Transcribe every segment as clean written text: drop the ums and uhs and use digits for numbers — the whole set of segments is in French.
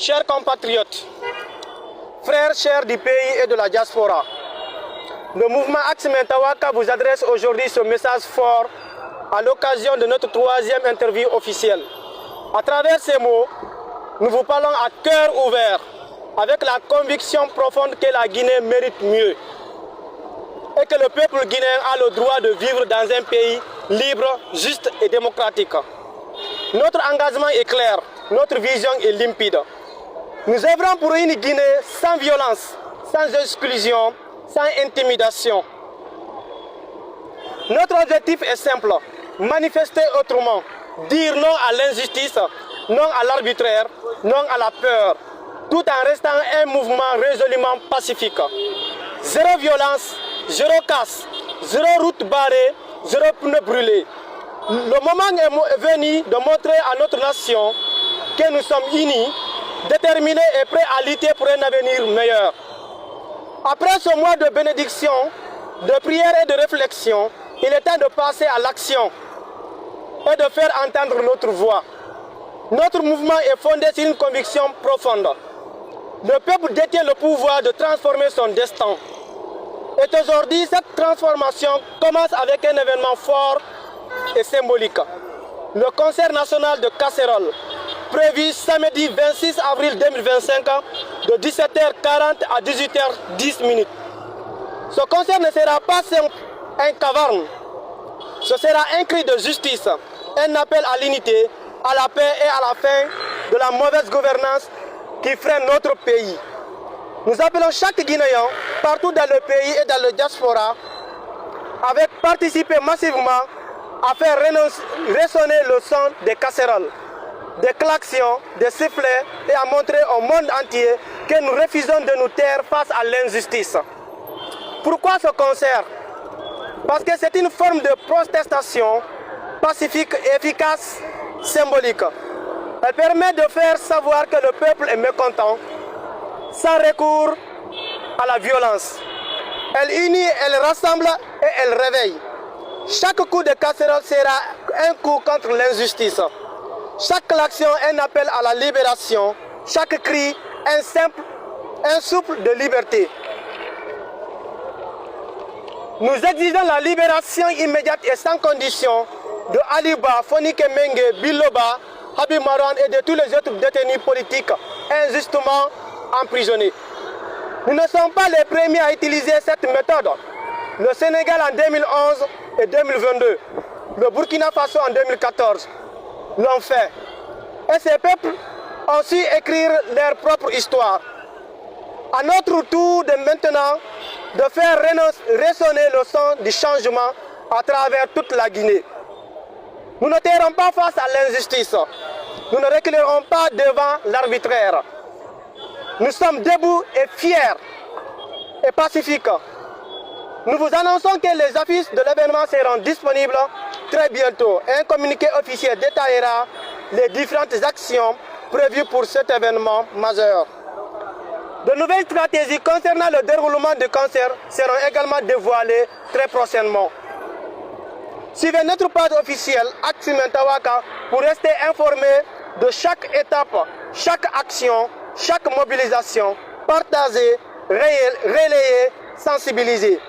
Chers compatriotes, frères chers du pays et de la diaspora, le mouvement Axe Mentawaka vous adresse aujourd'hui ce message fort à l'occasion de notre troisième interview officielle. À travers ces mots, nous vous parlons à cœur ouvert, avec la conviction profonde que la Guinée mérite mieux et que le peuple guinéen a le droit de vivre dans un pays libre, juste et démocratique. Notre engagement est clair, notre vision est limpide. Nous œuvrons pour une Guinée sans violence, sans exclusion, sans intimidation. Notre objectif est simple, manifester autrement, dire non à l'injustice, non à l'arbitraire, non à la peur, tout en restant un mouvement résolument pacifique. Zéro violence, zéro casse, zéro route barrée, zéro pneu brûlé. Le moment est venu de montrer à notre nation que nous sommes unis, déterminés et prêts à lutter pour un avenir meilleur. Après ce mois de bénédiction, de prière et de réflexion, il est temps de passer à l'action et de faire entendre notre voix. Notre mouvement est fondé sur une conviction profonde. Le peuple détient le pouvoir de transformer son destin. Et aujourd'hui, cette transformation commence avec un événement fort et symbolique. Le concert national de casseroles, prévu samedi 26 avril 2025 de 17h40 à 18h10. Ce concert ne sera pas un caverne, ce sera un cri de justice, un appel à l'unité, à la paix et à la fin de la mauvaise gouvernance qui freine notre pays. Nous appelons chaque Guinéen, partout dans le pays et dans le diaspora, avec participer massivement à faire résonner le son des casseroles, des klaxons, des sifflets et à montrer au monde entier que nous refusons de nous taire face à l'injustice. Pourquoi ce concert? Parce que c'est une forme de protestation pacifique, efficace, symbolique. Elle permet de faire savoir que le peuple est mécontent, sans recours à la violence. Elle unit, elle rassemble et elle réveille. Chaque coup de casserole sera un coup contre l'injustice. Chaque klaxon un appel à la libération. Chaque cri un souffle de liberté. Nous exigeons la libération immédiate et sans condition de Aliba, Fonike Mengue, Biloba, Habib Marwan et de tous les autres détenus politiques injustement emprisonnés. Nous ne sommes pas les premiers à utiliser cette méthode. Le Sénégal en 2011 et 2022, le Burkina Faso en 2014 l'ont fait. Et ces peuples ont su écrire leur propre histoire. À notre tour de maintenant de faire résonner le son du changement à travers toute la Guinée. Nous ne tairons pas face à l'injustice. Nous ne reculerons pas devant l'arbitraire. Nous sommes debout et fiers et pacifiques. Nous vous annonçons que les affiches de l'événement seront disponibles très bientôt. Un communiqué officiel détaillera les différentes actions prévues pour cet événement majeur. De nouvelles stratégies concernant le déroulement du concert seront également dévoilées très prochainement. Suivez notre page officielle Axe Mentawaka pour rester informé de chaque étape, chaque action, chaque mobilisation, partager, relayer, sensibiliser.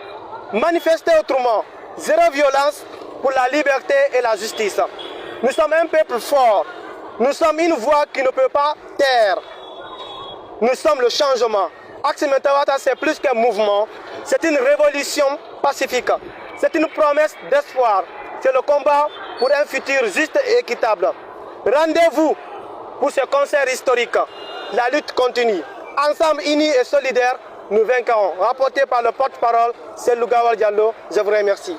Manifester autrement, zéro violence pour la liberté et la justice. Nous sommes un peuple fort, nous sommes une voix qui ne peut pas taire. Nous sommes le changement. Axe Mentawaka, c'est plus qu'un mouvement, c'est une révolution pacifique, c'est une promesse d'espoir, c'est le combat pour un futur juste et équitable. Rendez-vous pour ce concert historique. La lutte continue. Ensemble, unis et solidaires, nous vaincrons. Rapporté par le porte-parole, c'est Lougawal Diallo. Je vous remercie.